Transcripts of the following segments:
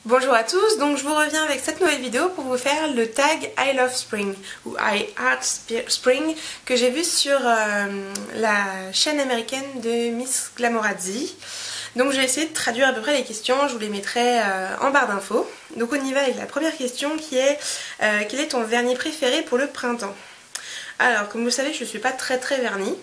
Bonjour à tous, donc je vous reviens avec cette nouvelle vidéo pour vous faire le tag I Love Spring ou I Heart Spring que j'ai vu sur la chaîne américaine de Miss Glamorazzi. Donc je vais essayer de traduire à peu près les questions, je vous les mettrai en barre d'infos. Donc on y va avec la première question qui est quel est ton vernis préféré pour le printemps? Alors comme vous le savez, je ne suis pas très vernis.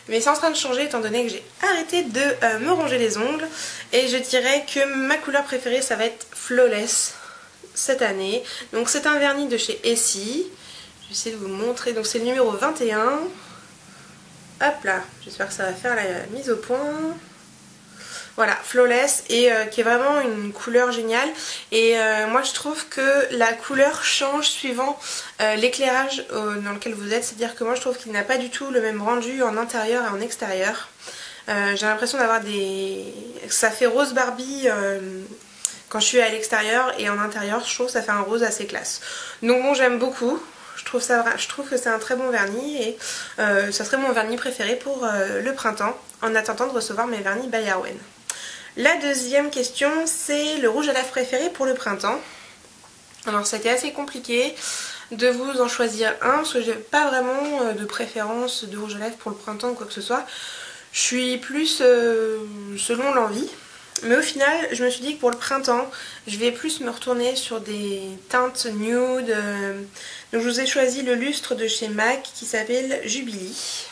Mais c'est en train de changer étant donné que j'ai arrêté de me ronger les ongles. Et je dirais que ma couleur préférée ça va être Flawless cette année. Donc c'est un vernis de chez Essie. Je vais essayer de vous montrer. Donc c'est le numéro 21. Hop là, j'espère que ça va faire la mise au point. Voilà, Flawless et qui est vraiment une couleur géniale. Et moi je trouve que la couleur change suivant l'éclairage dans lequel vous êtes. C'est-à-dire que moi je trouve qu'il n'a pas du tout le même rendu en intérieur et en extérieur. J'ai l'impression d'avoir des... Ça fait rose Barbie quand je suis à l'extérieur, et en intérieur je trouve que ça fait un rose assez classe. Donc bon, j'aime beaucoup. Je trouve que c'est un très bon vernis et ça serait mon vernis préféré pour le printemps en attendant de recevoir mes vernis by Arwen. La deuxième question, c'est le rouge à lèvres préféré pour le printemps. Alors ça a été assez compliqué de vous en choisir un parce que j'ai pas vraiment de préférence de rouge à lèvres pour le printemps ou quoi que ce soit. Je suis plus selon l'envie. Mais au final, je me suis dit que pour le printemps, je vais plus me retourner sur des teintes nude. Donc je vous ai choisi le lustre de chez MAC qui s'appelle Jubilee.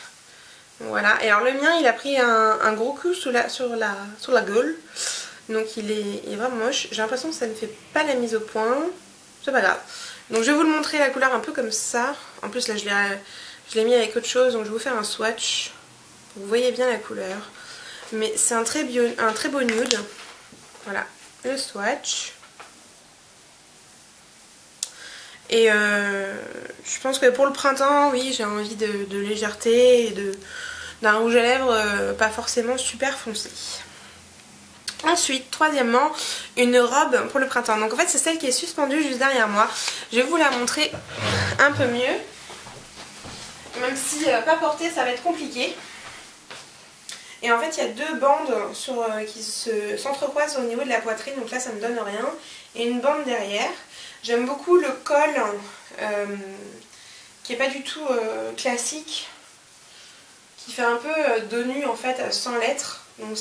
Voilà, et alors le mien il a pris un gros coup sur la gueule. Donc il est vraiment moche. J'ai l'impression que ça ne fait pas la mise au point. C'est pas grave. Donc je vais vous le montrer la couleur un peu comme ça. En plus là je l'ai mis avec autre chose. Donc je vais vous faire un swatch. Vous voyez bien la couleur. Mais c'est un très beau nude. Voilà, le swatch. Et je pense que pour le printemps, oui, j'ai envie de légèreté et d'un rouge à lèvres pas forcément super foncé. Ensuite, troisièmement, une robe pour le printemps. Donc en fait, c'est celle qui est suspendue juste derrière moi. Je vais vous la montrer un peu mieux. Même si pas portée, ça va être compliqué. Et en fait, il y a deux bandes qui s'entrecroisent au niveau de la poitrine. Donc là, ça ne donne rien. Et une bande derrière. J'aime beaucoup le col qui est pas du tout classique, qui fait un peu dos nu en fait sans lettres. Donc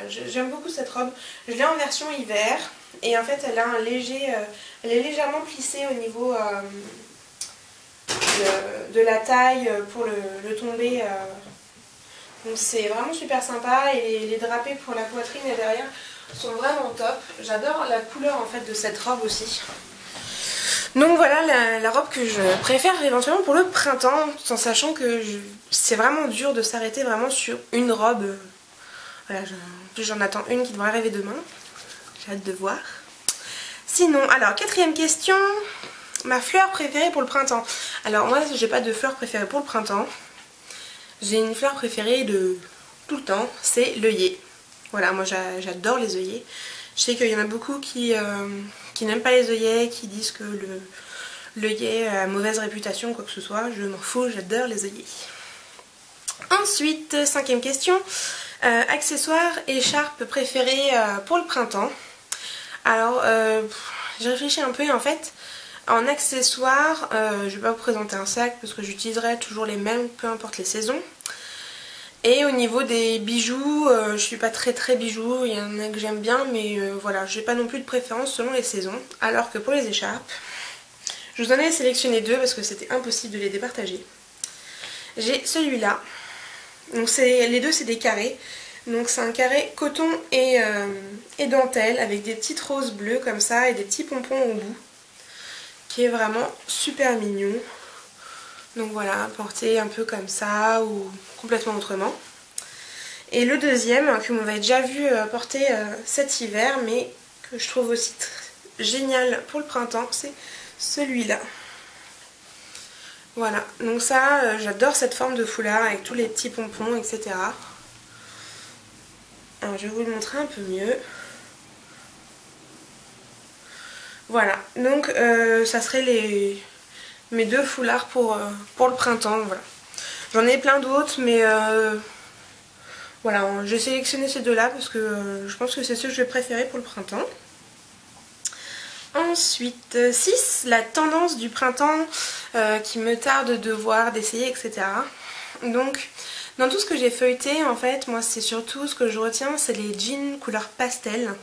j'aime beaucoup cette robe. Je l'ai en version hiver et en fait elle a elle est légèrement plissée au niveau de la taille pour le tomber. Donc c'est vraiment super sympa et les drapés pour la poitrine et derrière sont vraiment top. J'adore la couleur en fait de cette robe aussi. Donc voilà la robe que je préfère éventuellement pour le printemps, en sachant que c'est vraiment dur de s'arrêter vraiment sur une robe. Voilà, en plus j'en attends une qui devrait arriver demain. J'ai hâte de voir. Sinon, alors quatrième question, ma fleur préférée pour le printemps. Alors moi j'ai pas de fleur préférée pour le printemps. J'ai une fleur préférée de tout le temps, c'est l'œillet. Voilà, moi j'adore les œillets. Je sais qu'il y en a beaucoup qui n'aiment pas les œillets, qui disent que l'œillet a mauvaise réputation, quoi que ce soit. Je m'en fous, j'adore les œillets. Ensuite, cinquième question. Accessoires et écharpes préférées pour le printemps. Alors, j'ai réfléchi un peu et en fait, en accessoires, je vais pas vous présenter un sac parce que j'utiliserai toujours les mêmes, peu importe les saisons. Et au niveau des bijoux, je suis pas très bijoux, il y en a que j'aime bien, mais voilà, j'ai pas non plus de préférence selon les saisons. Alors que pour les écharpes, je vous en ai sélectionné deux parce que c'était impossible de les départager. J'ai celui-là, donc les deux c'est des carrés, donc c'est un carré coton et dentelle avec des petites roses bleues comme ça et des petits pompons au bout, qui est vraiment super mignon. Donc voilà, porté un peu comme ça ou complètement autrement. Et le deuxième, que vous m'avez déjà vu porter cet hiver, mais que je trouve aussi génial pour le printemps, c'est celui-là. Voilà, donc ça, j'adore cette forme de foulard avec tous les petits pompons, etc. Alors je vais vous le montrer un peu mieux. Voilà, donc ça serait mes deux foulards pour le printemps, voilà. J'en ai plein d'autres, mais voilà, j'ai sélectionné ces deux-là parce que je pense que c'est ceux que je vais préférer pour le printemps. Ensuite, 6, la tendance du printemps qui me tarde de voir, d'essayer, etc. Donc, dans tout ce que j'ai feuilleté, en fait, moi c'est surtout ce que je retiens, c'est les jeans couleur pastel.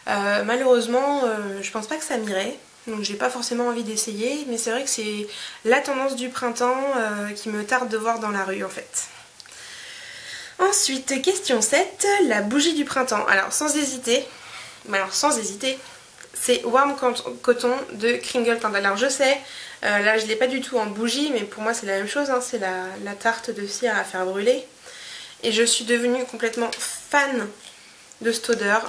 Malheureusement, je pense pas que ça m'irait, donc j'ai pas forcément envie d'essayer, mais c'est vrai que c'est la tendance du printemps qui me tarde de voir dans la rue en fait. Ensuite, question 7, la bougie du printemps. Alors sans hésiter, c'est Warm Cotton de Kringleton. Alors je sais, là je l'ai pas du tout en bougie, mais pour moi c'est la même chose, hein, c'est la tarte de cire à faire brûler. Et je suis devenue complètement fan de cette odeur.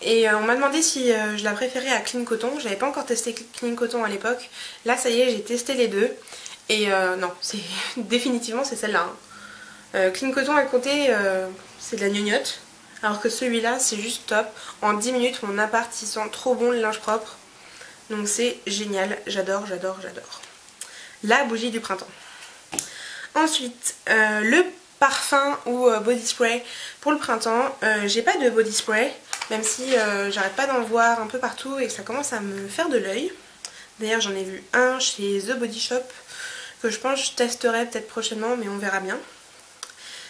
Et on m'a demandé si je la préférais à Clean Cotton. J'avais pas encore testé Clean Cotton à l'époque. Là ça y est, j'ai testé les deux. Et non, c'est définitivement c'est celle-là. Hein. Clean Cotton à côté, c'est de la gnognotte. Alors que celui-là c'est juste top. En 10 minutes mon appart il sent trop bon le linge propre. Donc c'est génial, j'adore, j'adore, j'adore. La bougie du printemps. Ensuite, le parfum ou body spray pour le printemps. J'ai pas de body spray, même si j'arrête pas d'en voir un peu partout et que ça commence à me faire de l'œil. D'ailleurs j'en ai vu un chez The Body Shop que je pense que je testerai peut-être prochainement, mais on verra bien.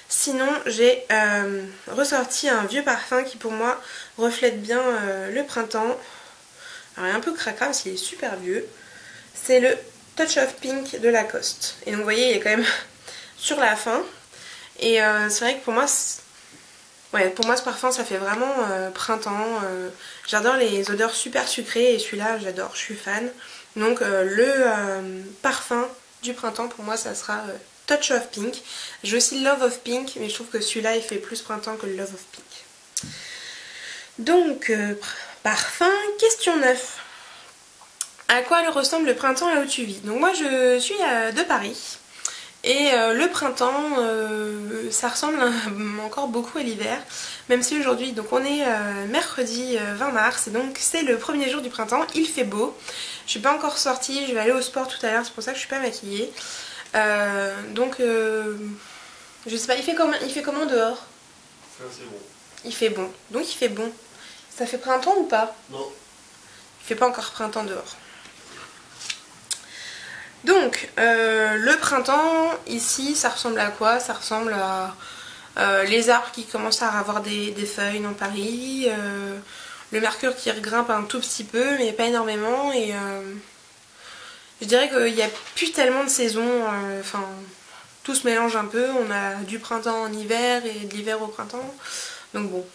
Sinon j'ai ressorti un vieux parfum qui pour moi reflète bien le printemps. Alors il est un peu cracra parce qu'il est super vieux. C'est le Touch of Pink de Lacoste. Et donc vous voyez il est quand même sur la fin. Et c'est vrai que pour moi ce parfum ça fait vraiment printemps. J'adore les odeurs super sucrées et celui-là j'adore, je suis fan. Donc le parfum du printemps pour moi ça sera Touch of Pink. J'ai aussi Love of Pink, mais je trouve que celui-là il fait plus printemps que le Love of Pink. Donc parfum, question 9. À quoi ressemble le printemps là où tu vis? Donc moi je suis de Paris. Et le printemps, ça ressemble encore beaucoup à l'hiver, même si aujourd'hui, donc on est mercredi 20 mars, et donc c'est le premier jour du printemps, il fait beau. Je suis pas encore sortie, je vais aller au sport tout à l'heure, c'est pour ça que je suis pas maquillée. Je sais pas, il fait comment dehors? C'est assez bon. Il fait bon, donc il fait bon. Ça fait printemps ou pas? Non. Il fait pas encore printemps dehors. Donc, le printemps, ici, ça ressemble à quoi? Ça ressemble à les arbres qui commencent à avoir des feuilles dans Paris, le mercure qui regrimpe un tout petit peu, mais pas énormément, et je dirais qu'il n'y a plus tellement de saisons, enfin, tout se mélange un peu, on a du printemps en hiver et de l'hiver au printemps, donc bon.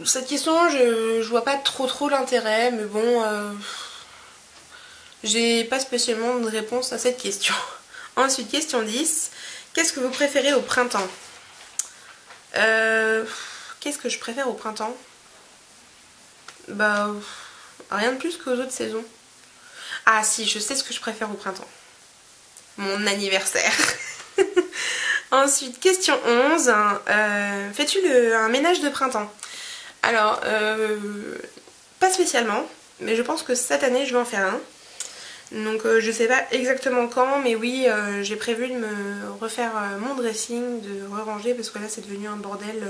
Cette question, je vois pas trop l'intérêt, mais bon... j'ai pas spécialement de réponse à cette question. Ensuite, question 10. Qu'est-ce que vous préférez au printemps? Qu'est-ce que je préfère au printemps? Bah, rien de plus qu'aux autres saisons. Ah si, je sais ce que je préfère au printemps. Mon anniversaire. Ensuite, question 11. Fais-tu un ménage de printemps? Alors, pas spécialement, mais je pense que cette année, je vais en faire un. Donc je sais pas exactement quand, mais oui j'ai prévu de me refaire mon dressing, de re-ranger parce que là c'est devenu un bordel.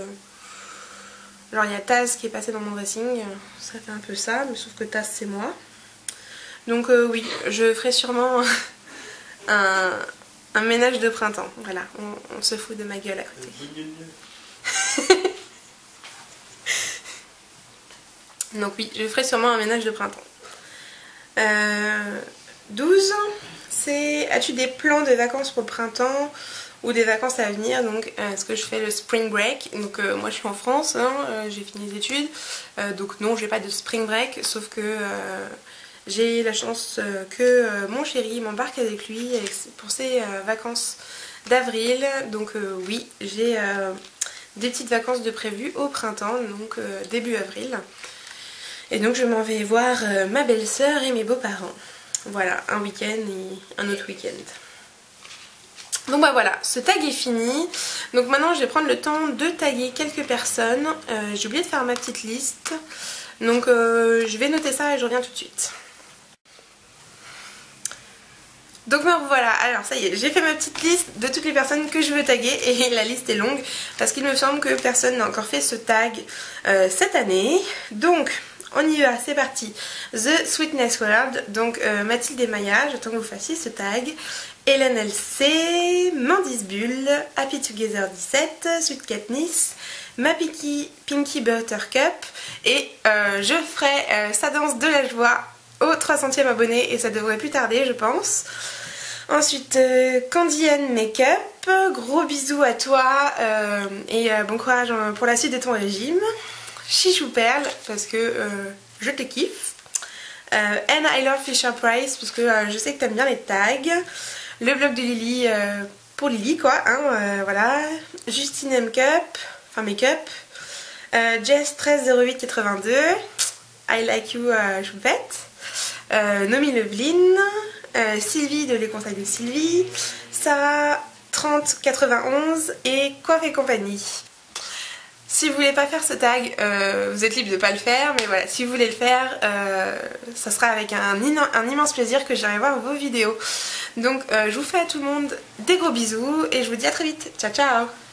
Genre il y a Taz qui est passé dans mon dressing, ça fait un peu ça, mais sauf que Taz c'est moi. Donc oui, je ferai sûrement un ménage de printemps, voilà, on se fout de ma gueule à côté. Donc oui, je ferai sûrement un ménage de printemps. 12, c'est as-tu des plans de vacances pour le printemps ou des vacances à venir? Donc est-ce que je fais le spring break? Donc moi je suis en France, hein, j'ai fini les études, donc non j'ai pas de spring break, sauf que j'ai la chance que mon chéri m'embarque avec lui pour ses vacances d'avril. Donc oui, j'ai des petites vacances de prévues au printemps, donc début avril. Et donc je m'en vais voir ma belle-sœur et mes beaux-parents. Voilà, un week-end et un autre week-end. Donc bah voilà, ce tag est fini. Donc maintenant je vais prendre le temps de taguer quelques personnes. J'ai oublié de faire ma petite liste. Donc je vais noter ça et je reviens tout de suite. Donc voilà, alors ça y est, j'ai fait ma petite liste de toutes les personnes que je veux taguer et la liste est longue parce qu'il me semble que personne n'a encore fait ce tag cette année. Donc On y va, c'est parti. The Sweetness World, donc Mathilde et Maya, j'attends que vous fassiez ce tag. Hélène LC, Mandis Bull, Happy Together 17, Sweet Katniss, Ma Pinky Buttercup, et je ferai sa danse de la joie au 300e abonné et ça devrait plus tarder je pense. Ensuite Candy Ann Makeup, gros bisous à toi et bon courage pour la suite de ton régime. Chichou Perle parce que je te kiffe. And I Love Fisher Price parce que je sais que t'aimes bien les tags. Le blog de Lily pour Lily quoi, hein, voilà. Justine Makeup, enfin Makeup. Jess 130882. I Like You Choupette. Nomi Leveline. Sylvie de Les Conseils de Sylvie. Sarah 3091 et Coiffe et compagnie. Si vous voulez pas faire ce tag, vous êtes libre de pas le faire, mais voilà, si vous voulez le faire, ça sera avec un immense plaisir que j'irai voir vos vidéos. Donc je vous fais à tout le monde des gros bisous et je vous dis à très vite. Ciao ciao.